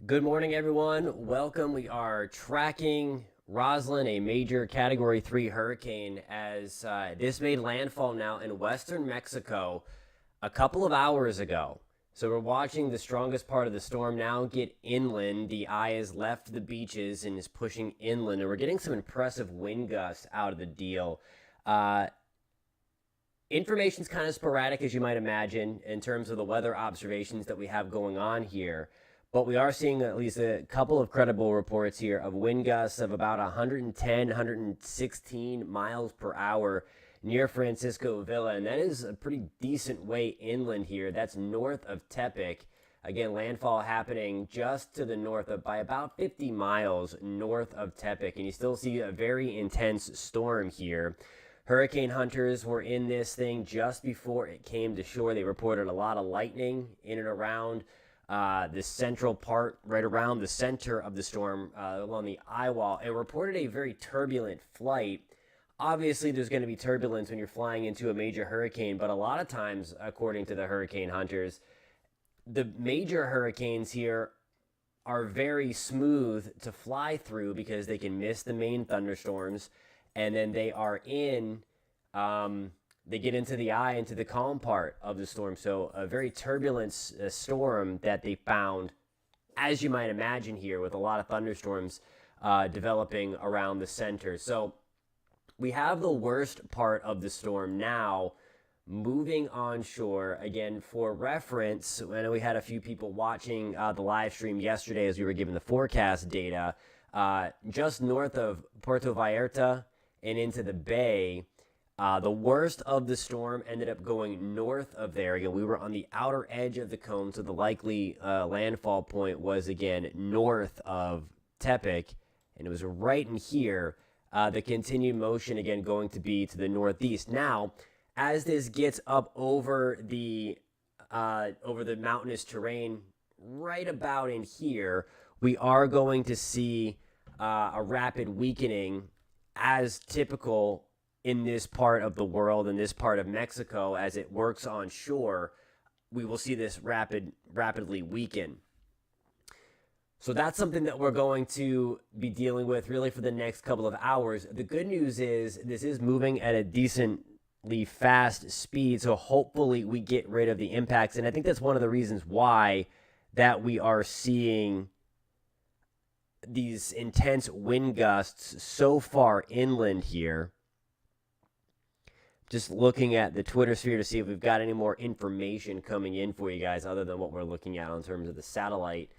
Good morning, everyone. Welcome. We are tracking Roslyn, a major Category 3 hurricane, as this made landfall now in western Mexico a couple of hours ago. So we're watching the strongest part of the storm now get inland. The eye has left the beaches and is pushing inland, and we're getting some impressive wind gusts out of the deal. Information's kind of sporadic, as you might imagine, in terms of the weather observations that we have going on here. But we are seeing at least a couple of credible reports here of wind gusts of about 110, 116 miles per hour near Francisco Villa. And that is a pretty decent way inland here. That's north of Tepic. Again, landfall happening just to the north of by about 50 miles north of Tepic. And you still see a very intense storm here. Hurricane hunters were in this thing just before it came to shore. They reported a lot of lightning in and around the central part, right around the center of the storm, along the eye wall, and reported a very turbulent flight. Obviously, there's going to be turbulence when you're flying into a major hurricane, but a lot of times, according to the hurricane hunters, the major hurricanes here are very smooth to fly through because they can miss the main thunderstorms, and then they are they get into the eye, into the calm part of the storm. So a very turbulent storm that they found, as you might imagine here, with a lot of thunderstorms developing around the center. So we have the worst part of the storm now moving onshore. Again, for reference, I know we had a few people watching the live stream yesterday as we were given the forecast data. Just north of Puerto Vallarta and into the bay, the worst of the storm ended up going north of there. Again, we were on the outer edge of the cone, so the likely landfall point was, again, north of Tepic, and it was right in here. The continued motion, again, going to be to the northeast. Now, as this gets up over the mountainous terrain, right about in here, we are going to see a rapid weakening, as typical in this part of the world, in this part of Mexico, as it works on shore. We will see this rapidly weaken. So that's something that we're going to be dealing with really for the next couple of hours. The good news is this is moving at a decently fast speed, so hopefully we get rid of the impacts. And I think that's one of the reasons why that we are seeing these intense wind gusts so far inland here. Just looking at the Twitter sphere to see if we've got any more information coming in for you guys other than what we're looking at in terms of the satellite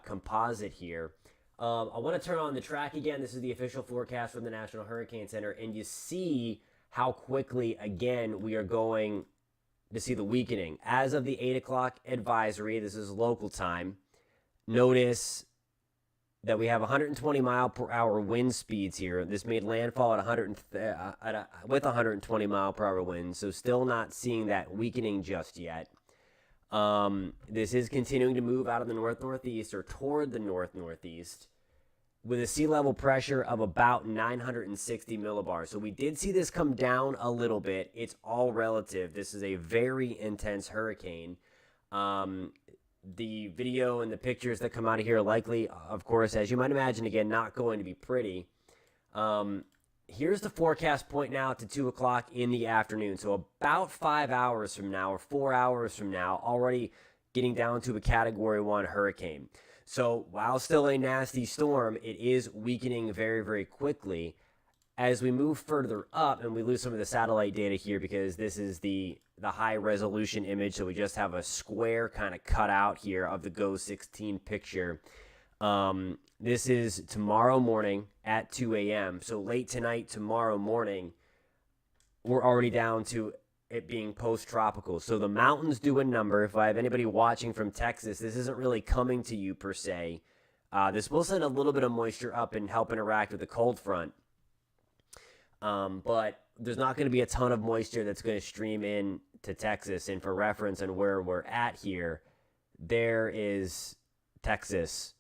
composite here. I want to turn on the track again. This is the official forecast from the National Hurricane Center, and you see how quickly, again, we are going to see the weakening. As of the 8 o'clock advisory, this is local time, notice that we have 120 mile per hour wind speeds here. This made landfall at with 120 mile per hour winds, so still not seeing that weakening just yet. This is continuing to move out of the north-northeast or toward the north-northeast with a sea level pressure of about 960 millibars. So we did see this come down a little bit. It's all relative. This is a very intense hurricane. The video and the pictures that come out of here are likely, of course, as you might imagine, again, not going to be pretty. Here's the forecast point now to 2 o'clock in the afternoon. So about 5 hours from now or 4 hours from now, already getting down to a Category 1 hurricane. So while still a nasty storm, it is weakening very, very quickly. As we move further up, and we lose some of the satellite data here because this is the high resolution image, so we just have a square kind of cut out here of the GO 16 picture. This is tomorrow morning at 2 a.m. So late tonight, tomorrow morning, we're already down to it being post-tropical. So the mountains do a number. If I have anybody watching from Texas, this isn't really coming to you per se. This will send a little bit of moisture up and help interact with the cold front. But there's not going to be a ton of moisture that's going to stream in to Texas. And for reference on where we're at here, there is Texas.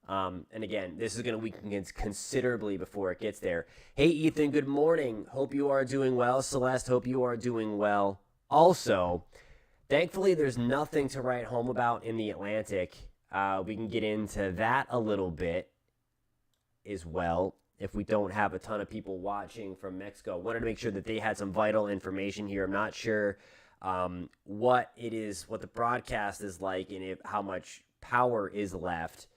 And again, this is going to weaken considerably before it gets there. Hey, Ethan, good morning. Hope you are doing well. Celeste, hope you are doing well. Also, thankfully, there's nothing to write home about in the Atlantic. We can get into that a little bit as well if we don't have a ton of people watching from Mexico. Wanted to make sure that they had some vital information here. I'm not sure what the broadcast is like, and how much power is left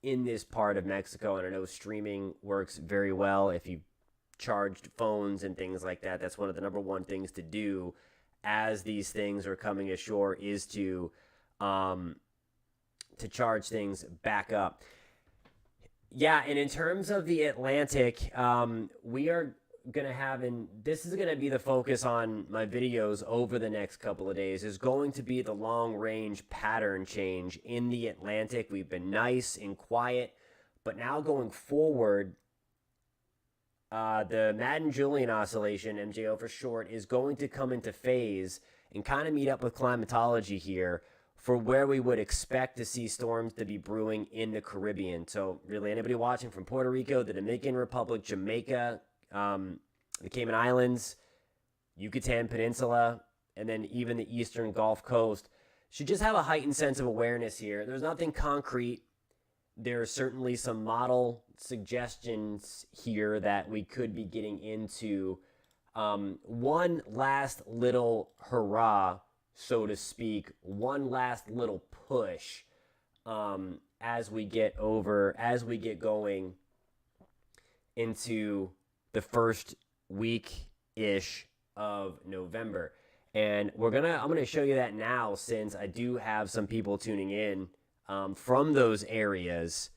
in this part of Mexico. And I know streaming works very well if you charged phones and things like that. That's one of the number one things to do as these things are coming ashore, is to charge things back up. Yeah, and in terms of the Atlantic, we are going to have, and this is going to be the focus on my videos over the next couple of days, is going to be the long-range pattern change in the Atlantic. We've been nice and quiet, but now going forward, the Madden-Julian Oscillation, MJO for short, is going to come into phase and kind of meet up with climatology here for where we would expect to see storms to be brewing in the Caribbean. So really, anybody watching from Puerto Rico, the Dominican Republic, Jamaica, the Cayman Islands, Yucatan Peninsula, and then even the eastern Gulf Coast should just have a heightened sense of awareness here. There's nothing concrete. There are certainly some model suggestions here that we could be getting into. One last little hurrah, so to speak, one last little push as we get going into the first week-ish of November. And I'm gonna show you that now, since I do have some people tuning in from those areas.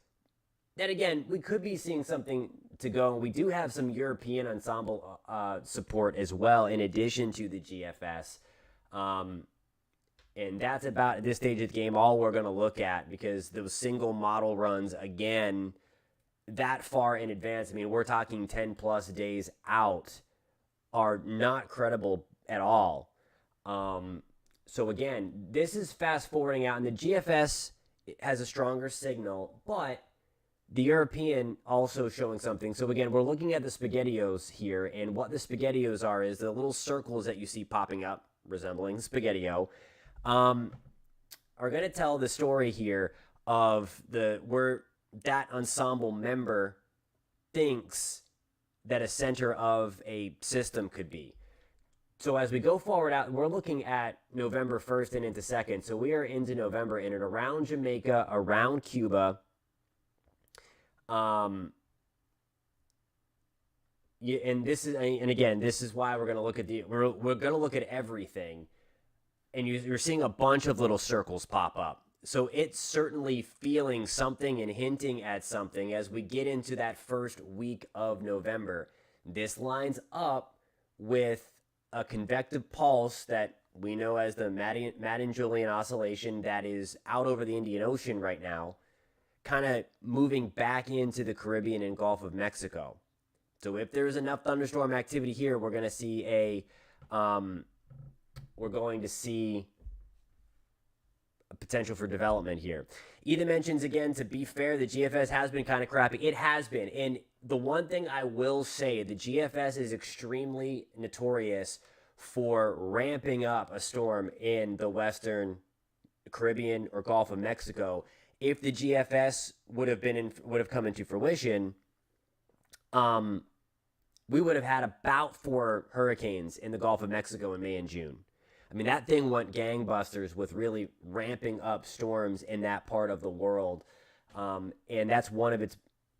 That, again, we could be seeing something to go. We do have some European ensemble support as well, in addition to the GFS. And that's about, at this stage of the game, all we're going to look at, because those single model runs, again, that far in advance, I mean, we're talking 10-plus days out, are not credible at all. So, again, this is fast-forwarding out, and the GFS has a stronger signal, but the European also showing something. So, again, we're looking at the SpaghettiOs here, and what the SpaghettiOs are is the little circles that you see popping up, resembling SpaghettiO, are going to tell the story here of where that ensemble member thinks that a center of a system could be. So as we go forward out, we're looking at November 1st and into 2nd. So we are into November, and around Jamaica, around Cuba. And this is why we're going to look at we're going to look at everything. And you're seeing a bunch of little circles pop up. So it's certainly feeling something and hinting at something as we get into that first week of November. This lines up with a convective pulse that we know as the Madden-Julian Oscillation that is out over the Indian Ocean right now, kind of moving back into the Caribbean and Gulf of Mexico. So if there's enough thunderstorm activity here, we're going to see a potential for development here. Ethan mentions, again, to be fair, the GFS has been kind of crappy. It has been. And the one thing I will say, the GFS is extremely notorious for ramping up a storm in the Western Caribbean or Gulf of Mexico. If the GFS would have come into fruition, we would have had about 4 hurricanes in the Gulf of Mexico in May and June. I mean, that thing went gangbusters with really ramping up storms in that part of the world. And that's one of its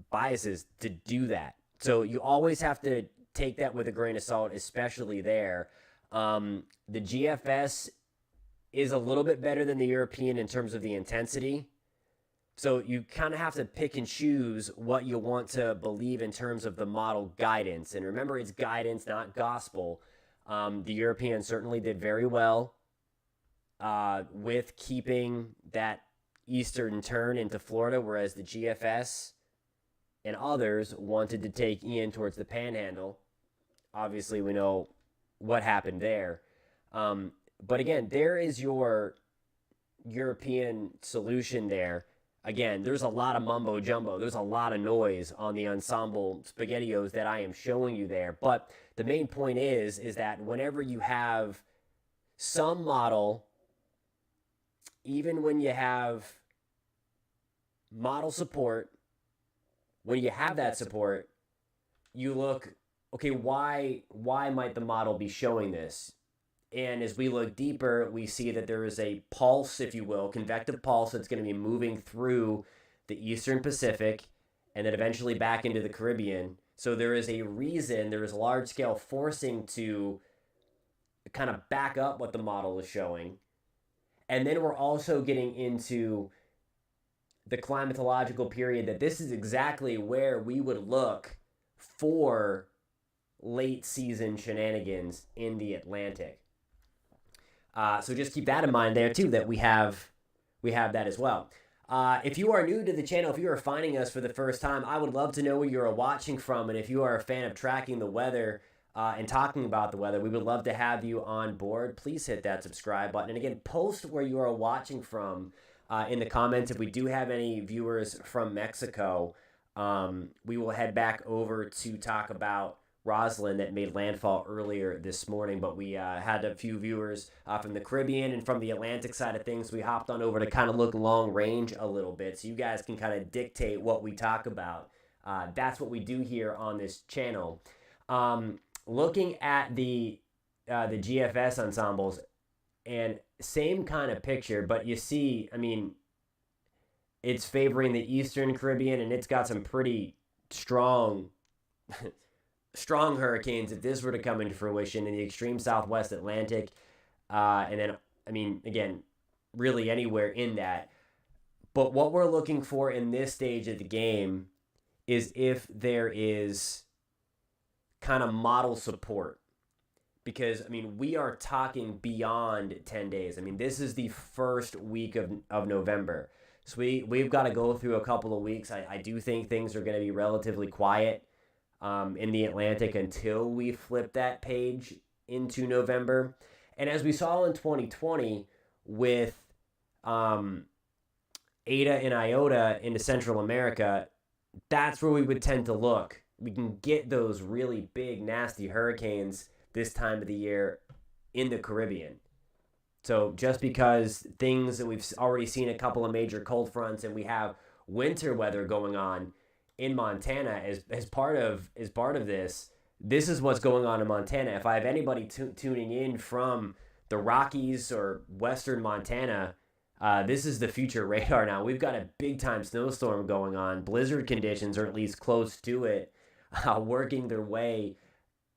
biases, to do that. So you always have to take that with a grain of salt, especially there. The GFS is a little bit better than the European in terms of the intensity. So you kind of have to pick and choose what you want to believe in terms of the model guidance. And remember, it's guidance, not gospel. The European certainly did very well with keeping that eastern turn into Florida, whereas the GFS and others wanted to take Ian towards the Panhandle. Obviously, we know what happened there. But again, there is your European solution there. Again, there's a lot of mumbo jumbo. There's a lot of noise on the ensemble SpaghettiOs that I am showing you there. But the main point is that whenever you have some model, even when you have model support. When you have that support, you look, okay, why might the model be showing this? And as we look deeper, we see that there is a pulse, if you will, convective pulse that's going to be moving through the Eastern Pacific and then eventually back into the Caribbean. So there is a reason, there is large-scale forcing to kind of back up what the model is showing. And then we're also getting into the climatological period that this is exactly where we would look for late season shenanigans in the Atlantic. So just keep that in mind there too, that we have that as well. If you are new to the channel, if you are finding us for the first time, I would love to know where you are watching from. And if you are a fan of tracking the weather and talking about the weather, we would love to have you on board. Please hit that subscribe button. And again, post where you are watching from in the comments. If we do have any viewers from Mexico, we will head back over to talk about Roslyn that made landfall earlier this morning, but we had a few viewers from the Caribbean and from the Atlantic side of things. We hopped on over to kind of look long range a little bit, so you guys can kind of dictate what we talk about. That's what we do here on this channel. Looking at the GFS ensembles, and same kind of picture, but you see, I mean, it's favoring the Eastern Caribbean, and it's got some pretty strong strong hurricanes if this were to come into fruition in the extreme Southwest Atlantic. And then, I mean, again, really anywhere in that. But what we're looking for in this stage of the game is if there is kind of model support. Because, I mean, we are talking beyond 10 days. I mean, this is the first week of November. So we've got to go through a couple of weeks. I do think things are going to be relatively quiet in the Atlantic until we flip that page into November. And as we saw in 2020 with Eta and Iota into Central America, that's where we would tend to look. We can get those really big, nasty hurricanes this time of the year in the Caribbean. So just because things that we've already seen a couple of major cold fronts and we have winter weather going on in Montana as part of this is what's going on in Montana. If I have anybody tuning in from the Rockies or Western Montana, this is the future radar now. We've got a big-time snowstorm going on. Blizzard conditions, or at least close to it, working their way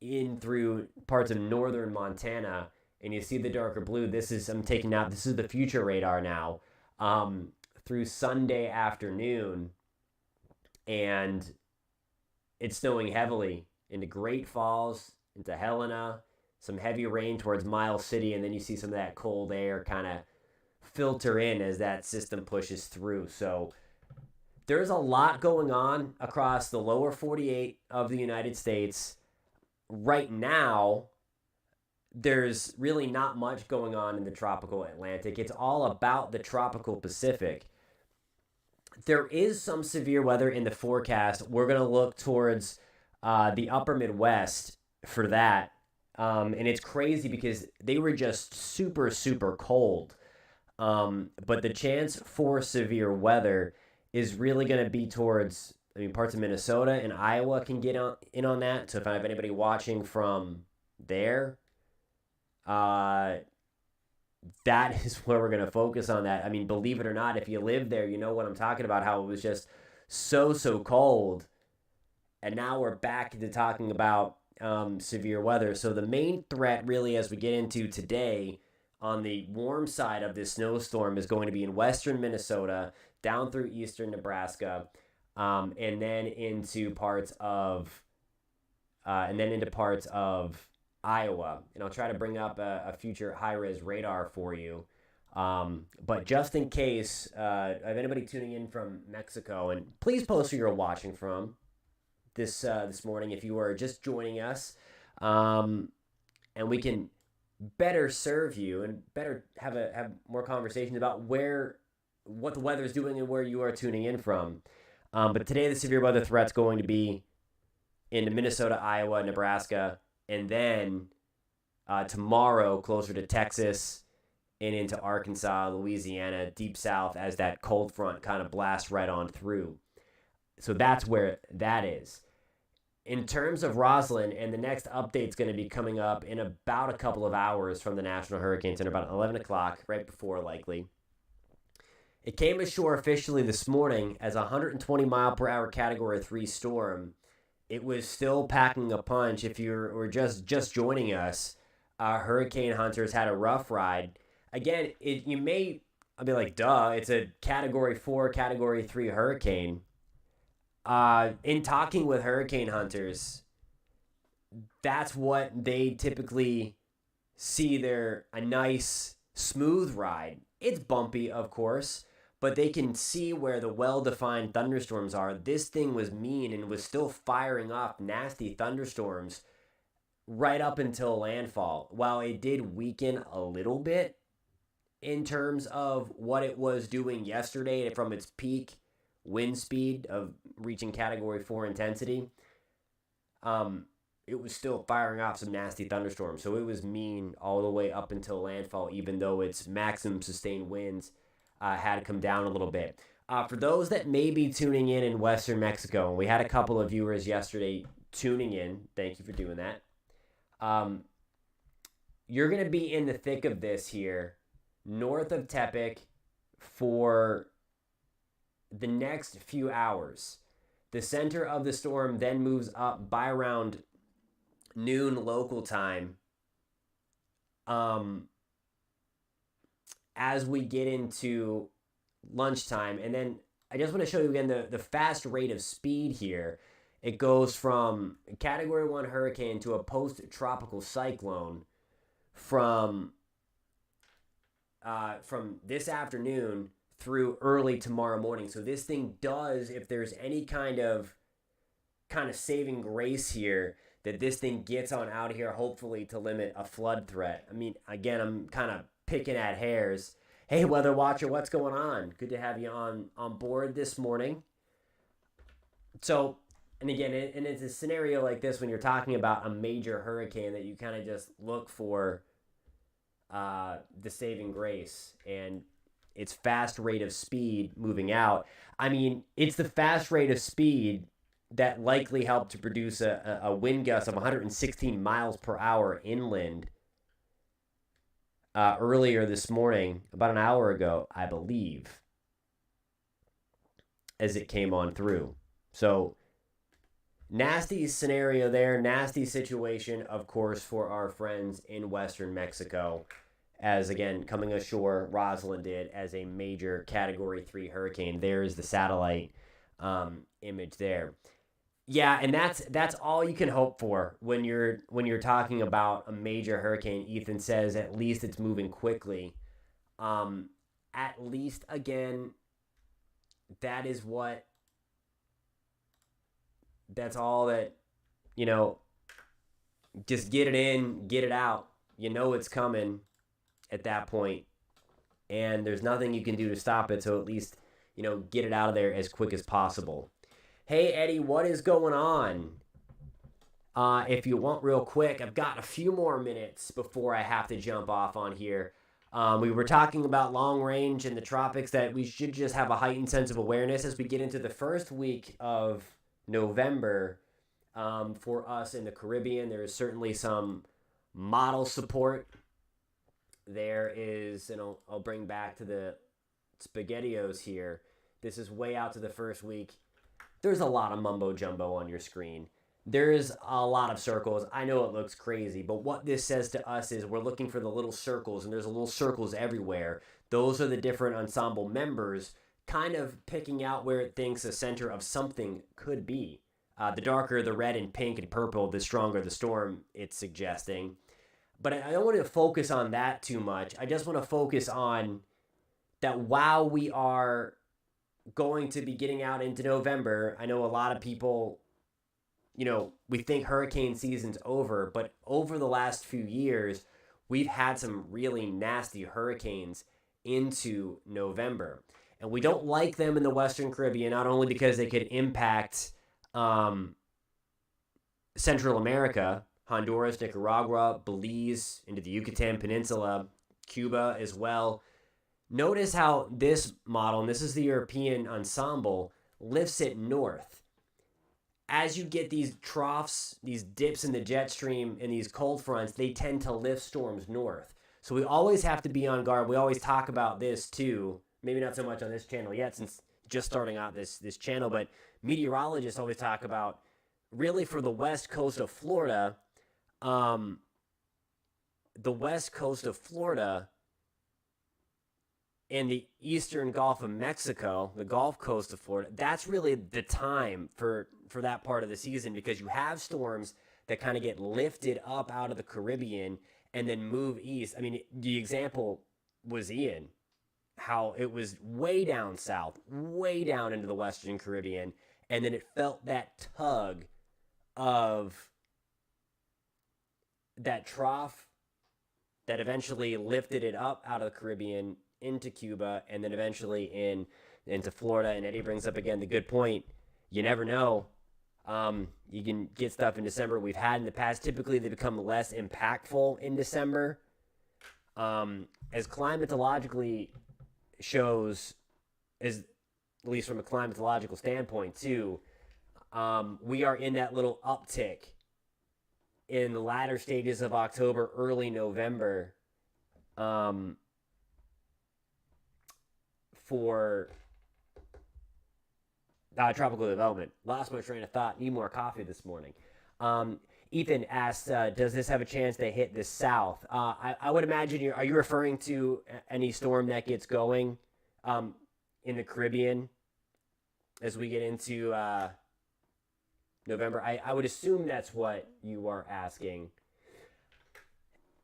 in through parts of northern Montana. And you see the darker blue. This is the future radar now through Sunday afternoon. And it's snowing heavily into Great Falls, into Helena, some heavy rain towards Miles City, and then you see some of that cold air kind of filter in as that system pushes through. So there's a lot going on across the lower 48 of the United States. Right now, there's really not much going on in the tropical Atlantic. It's all about the tropical Pacific. There is some severe weather in the forecast. We're going to look towards the upper Midwest for that. And it's crazy because they were just super, super cold. But the chance for severe weather is really going to be towards, I mean, parts of Minnesota and Iowa can get in on that. So if I have anybody watching from there, that is where we're going to focus on that. I mean, believe it or not, if you live there, you know what I'm talking about, how it was just so cold. And now we're back to talking about severe weather. So the main threat really as we get into today on the warm side of this snowstorm is going to be in western Minnesota, down through eastern Nebraska, and then into parts of Iowa. And I'll try to bring up a future high-res radar for you. But just in case, if anybody tuning in from Mexico, and please post who you're watching from this morning if you are just joining us, and we can better serve you and better have more conversations about what the weather is doing and where you are tuning in from. But today the severe weather threat's going to be in Minnesota, Iowa, Nebraska, and then tomorrow closer to Texas and into Arkansas, Louisiana, deep south as that cold front kind of blasts right on through. So that's where that is. In terms of Roslyn, and the next update's going to be coming up in about a couple of hours from the National Hurricane Center, about 11 o'clock, right before likely. It came ashore officially this morning as a 120 mile per hour Category 3 storm. It was still packing a punch. If you're just joining us, hurricane hunters had a rough ride. Again, I'll be like, duh, it's a Category 4, Category 3 hurricane. In talking with hurricane hunters, that's what they typically see a nice, smooth ride. It's bumpy, of course, but they can see where the well-defined thunderstorms are. This thing was mean and was still firing off nasty thunderstorms right up until landfall. While it did weaken a little bit in terms of what it was doing yesterday from its peak wind speed of reaching Category 4 intensity, it was still firing off some nasty thunderstorms. So it was mean all the way up until landfall, even though its maximum sustained winds had come down a little bit. For those that may be tuning in Western Mexico, and we had a couple of viewers yesterday tuning in, thank you for doing that. You're going to be in the thick of this here, north of Tepic, for the next few hours. The center of the storm then moves up by around noon local time. As we get into lunchtime, and then I just want to show you again the fast rate of speed here. It goes from a Category 1 hurricane to a post-tropical cyclone from this afternoon through early tomorrow morning. So this thing does, if there's any kind of saving grace here, that this thing gets on out here, hopefully to limit a flood threat. I mean, again, I'm kind of picking at hairs. Hey, Weather Watcher, what's going on? Good to have you on board this morning. So, and again, and it's a scenario like this when you're talking about a major hurricane that you kind of just look for the saving grace and its fast rate of speed moving out. I mean, it's the fast rate of speed that likely helped to produce a wind gust of 116 miles per hour inland earlier this morning, about an hour ago, I believe, as it came on through. So, nasty scenario there, nasty situation, of course, for our friends in Western Mexico. As, again, coming ashore, Roslyn did as a major Category 3 hurricane. There's the satellite image there. Yeah, and that's all you can hope for when you're talking about a major hurricane. Ethan says at least it's moving quickly. At least, again, that's all that, just get it in, get it out. You know it's coming at that point, and there's nothing you can do to stop it, so at least, get it out of there as quick as possible. Hey, Eddie, what is going on? If you want real quick, I've got a few more minutes before I have to jump off on here. We were talking about long range in the tropics, that we should just have a heightened sense of awareness as we get into the first week of November. For us in the Caribbean, there is certainly some model support. There is, and I'll bring back to the SpaghettiOs here. This is way out to the first week. There's a lot of mumbo jumbo on your screen. There's a lot of circles. I know it looks crazy, but what this says to us is we're looking for the little circles, and there's little circles everywhere. Those are the different ensemble members kind of picking out where it thinks the center of something could be. The darker the red and pink and purple, the stronger the storm it's suggesting. But I don't want to focus on that too much. I just want to focus on that while we are going to be getting out into November, I know a lot of people, we think hurricane season's over, but over the last few years, we've had some really nasty hurricanes into November. And we don't like them in the Western Caribbean, not only because they could impact Central America, Honduras, Nicaragua, Belize, into the Yucatan Peninsula, Cuba as well. Notice how this model, and this is the European ensemble, lifts it north. As you get these troughs, these dips in the jet stream and these cold fronts, they tend to lift storms north. So we always have to be on guard. We always talk about this too. Maybe not so much on this channel yet, since just starting out this channel, but meteorologists always talk about, really for the west coast of Florida, and the eastern Gulf of Mexico, the Gulf Coast of Florida, that's really the time for that part of the season, because you have storms that kind of get lifted up out of the Caribbean and then move east. I mean, the example was Ian, how it was way down south, way down into the Western Caribbean, and then it felt that tug of that trough that eventually lifted it up out of the Caribbean into Cuba, and then eventually into Florida. And Eddie brings up again the good point. You never know. You can get stuff in December. We've had in the past. Typically, they become less impactful in December. As climatologically shows, as at least from a climatological standpoint too, we are in that little uptick in the latter stages of October, early November, for tropical development. Lost my train of thought. Need more coffee this morning. Ethan asked, does this have a chance to hit the south? I would imagine are you referring to any storm that gets going in the Caribbean as we get into November? I would assume that's what you are asking.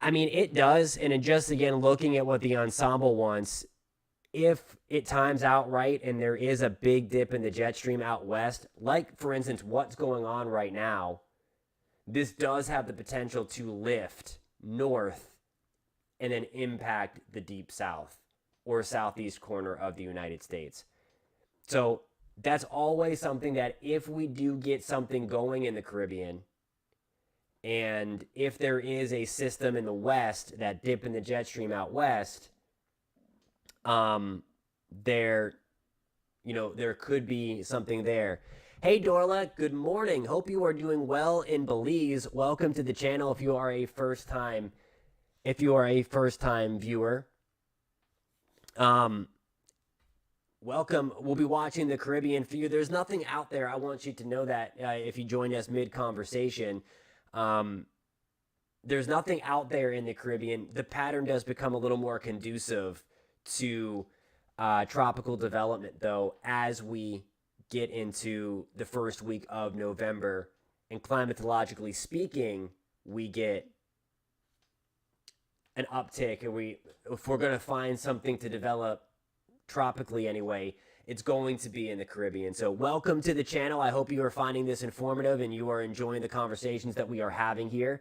I mean, it does. And just, again, looking at what the ensemble wants, if it times out right and there is a big dip in the jet stream out west, like, for instance, what's going on right now, this does have the potential to lift north and then impact the deep south or southeast corner of the United States. So that's always something that if we do get something going in the Caribbean, and if there is a system in the west, that dip in the jet stream out west, there could be something there. Hey, Dorla, good morning. Hope you are doing well in Belize. Welcome to the channel if you are a first-time viewer. Welcome. We'll be watching the Caribbean for you. There's nothing out there. I want you to know that if you joined us mid-conversation. There's nothing out there in the Caribbean. The pattern does become a little more conducive to tropical development, though, as we get into the first week of November. And climatologically speaking, we get an uptick. And if we're going to find something to develop tropically anyway, it's going to be in the Caribbean. So welcome to the channel. I hope you are finding this informative and you are enjoying the conversations that we are having here.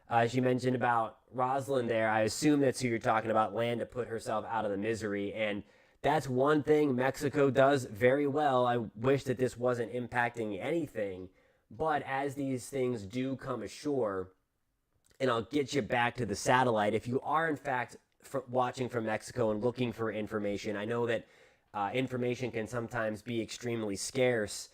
As you mentioned about Roslyn there, I assume that's who you're talking about, land to put herself out of the misery. And that's one thing Mexico does very well. I wish that this wasn't impacting anything, but as these things do come ashore, and I'll get you back to the satellite, if you are in fact watching from Mexico and looking for information, I know that information can sometimes be extremely scarce.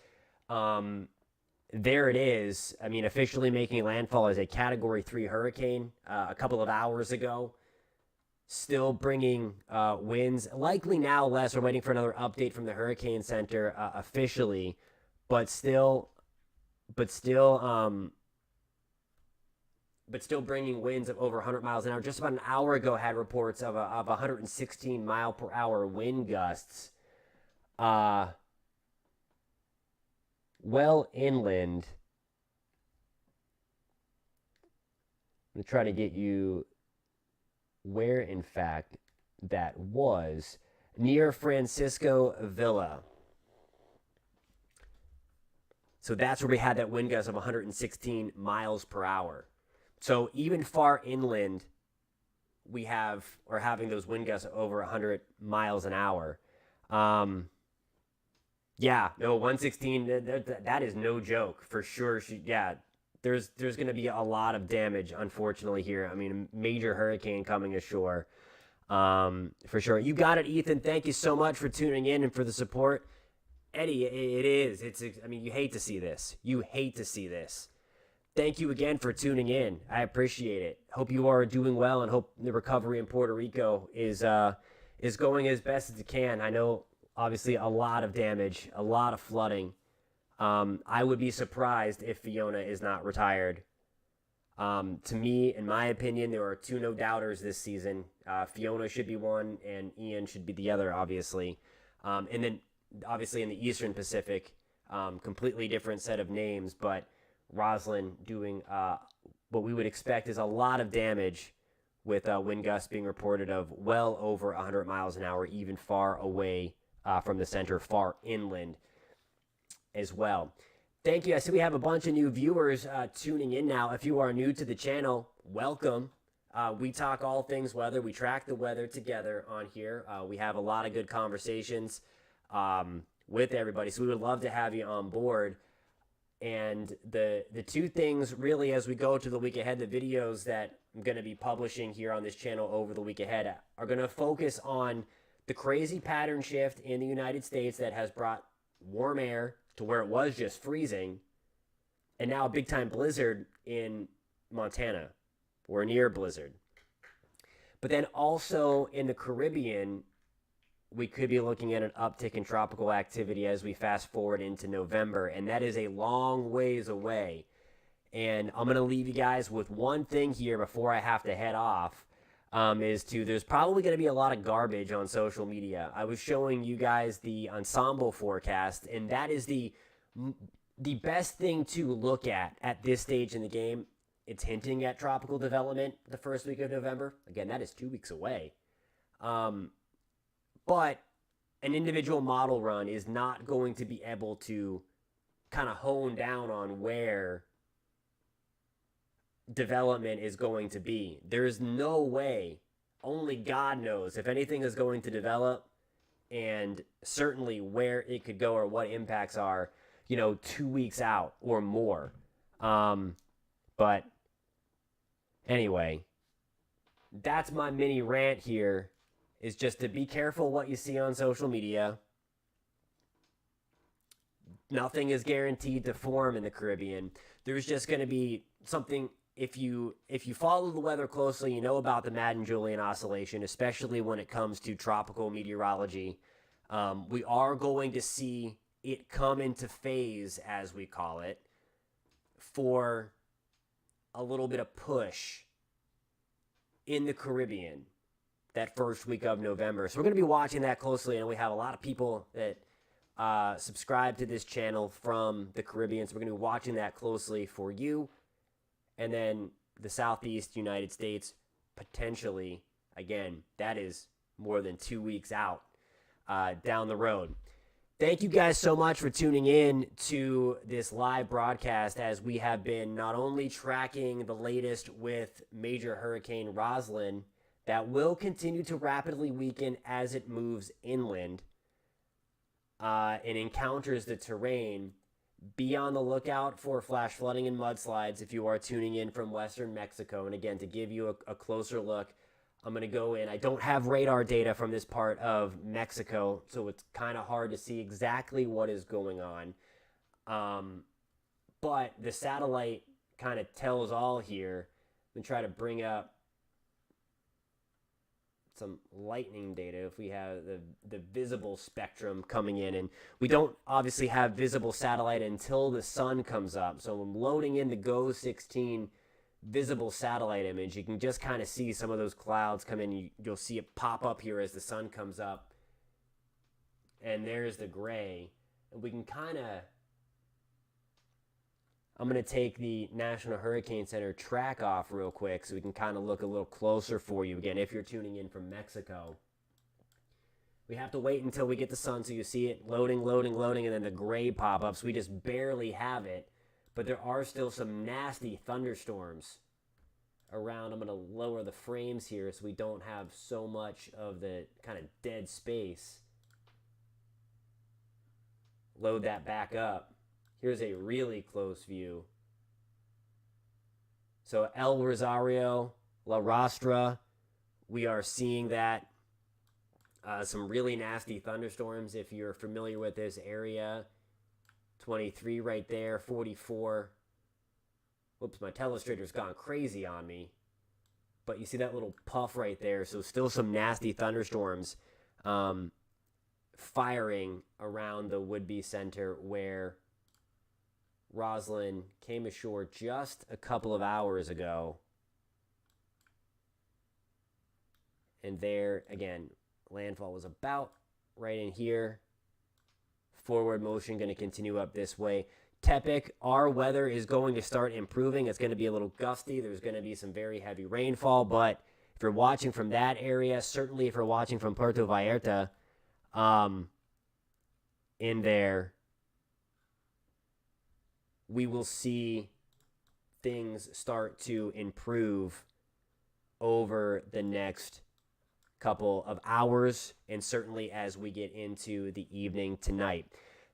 There it is. I mean, officially making landfall as a Category 3 hurricane a couple of hours ago. Still bringing winds. Likely now less. We're waiting for another update from the Hurricane Center officially, but still bringing winds of over 100 miles an hour. Just about an hour ago, had reports of 116 mile per hour wind gusts. Well inland. I'm going to try to get you where, in fact, that was. Near Francisco Villa. So that's where we had that wind gust of 116 miles per hour. So even far inland, we are having those wind gusts over 100 miles an hour. 116, that is no joke, for sure. there's going to be a lot of damage, unfortunately, here. I mean, a major hurricane coming ashore, for sure. You got it, Ethan. Thank you so much for tuning in and for the support. Eddie, it is. I mean, you hate to see this. You hate to see this. Thank you again for tuning in. I appreciate it. Hope you are doing well, and hope the recovery in Puerto Rico is going as best as it can. I know, obviously, a lot of damage, a lot of flooding. I would be surprised if Fiona is not retired. To me, in my opinion, there are two no-doubters this season. Fiona should be one, and Ian should be the other, obviously. And then, obviously, in the Eastern Pacific, completely different set of names, but Roslyn doing what we would expect is a lot of damage, with wind gusts being reported of well over 100 miles an hour, even far away from the center, far inland as well. Thank you. I see we have a bunch of new viewers tuning in now. If you are new to the channel, welcome. We talk all things weather. We track the weather together on here. We have a lot of good conversations with everybody, so we would love to have you on board. And the two things, really, as we go to the week ahead, the videos that I'm going to be publishing here on this channel over the week ahead are going to focus on the crazy pattern shift in the United States that has brought warm air to where it was just freezing, and now a big-time blizzard in Montana. We're near blizzard. But then also in the Caribbean, we could be looking at an uptick in tropical activity as we fast forward into November, and that is a long ways away. And I'm going to leave you guys with one thing here before I have to head off, there's probably going to be a lot of garbage on social media. I was showing you guys the ensemble forecast, and that is the best thing to look at this stage in the game. It's hinting at tropical development the first week of November. Again, that is 2 weeks away. But an individual model run is not going to be able to kind of hone down on where development is going to be. There's no way, only God knows if anything is going to develop, and certainly where it could go or what impacts are, 2 weeks out or more. But anyway, that's my mini rant here, is just to be careful what you see on social media. Nothing is guaranteed to form in the Caribbean. There's just going to be something. If you follow the weather closely, you know about the Madden-Julian oscillation, especially when it comes to tropical meteorology. We are going to see it come into phase, as we call it, for a little bit of push in the Caribbean that first week of November. So we're going to be watching that closely, and we have a lot of people that subscribe to this channel from the Caribbean, so we're going to be watching that closely for you. And then the Southeast United States, potentially, again, that is more than 2 weeks out down the road. Thank you guys so much for tuning in to this live broadcast, as we have been not only tracking the latest with Major Hurricane Roslyn, that will continue to rapidly weaken as it moves inland and encounters the terrain. Be on the lookout for flash flooding and mudslides if you are tuning in from western Mexico. And again, to give you a closer look, I'm going to go in. I don't have radar data from this part of Mexico, so it's kind of hard to see exactly what is going on. But the satellite kind of tells all here. I'm going to try to bring up some lightning data if we have the visible spectrum coming in, and we don't obviously have visible satellite until the sun comes up. So I'm loading in the GO 16 visible satellite image. You can just kind of see some of those clouds come in. You'll see it pop up here as the sun comes up, and there's the gray, and we can kind of, I'm going to take the National Hurricane Center track off real quick so we can kind of look a little closer for you. Again, if you're tuning in from Mexico, we have to wait until we get the sun so you see it loading, and then the gray pop-ups. We just barely have it, but there are still some nasty thunderstorms around. I'm going to lower the frames here so we don't have so much of the kind of dead space. Load that back up. Here's a really close view So El Rosario, La Rostra, we are seeing that. Some really nasty thunderstorms if you're familiar with this area. 23 right there, 44. Whoops, my telestrator's gone crazy on me. But you see that little puff right there. So still some nasty thunderstorms firing around the would-be center where Roslyn came ashore just a couple of hours ago. And there, again, landfall was about right in here. Forward motion going to continue up this way. Tepic, our weather is going to start improving. It's going to be a little gusty. There's going to be some very heavy rainfall. But if you're watching from that area, certainly if you're watching from Puerto Vallarta, in there, we will see things start to improve over the next couple of hours, and certainly as we get into the evening tonight.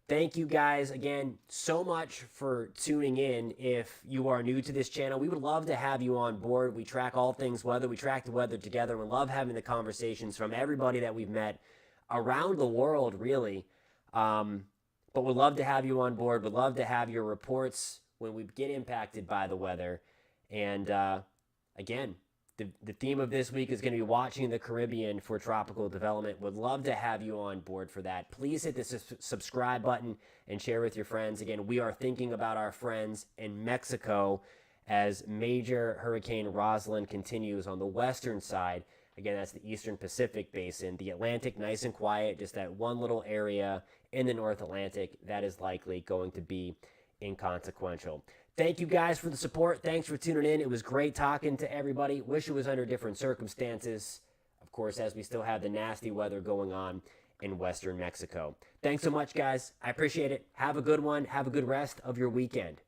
Thank you guys again so much for tuning in. If you are new to this channel, we would love to have you on board. We track all things weather. We track the weather together. We love having the conversations from everybody that we've met around the world, really. But we'd love to have you on board. We'd love to have your reports when we get impacted by the weather. And again, the theme of this week is going to be watching the Caribbean for tropical development. Would love to have you on board for that. Please hit the subscribe button and share with your friends. Again, we are thinking about our friends in Mexico as major Hurricane Roslyn continues on the western side. Again, that's the Eastern Pacific Basin. The Atlantic, nice and quiet, just that one little area in the North Atlantic that is likely going to be inconsequential. Thank you guys for the support. Thanks for tuning in. It was great talking to everybody. Wish it was under different circumstances, of course, as we still have the nasty weather going on in western Mexico. Thanks so much, guys. I appreciate it. Have a good one. Have a good rest of your weekend.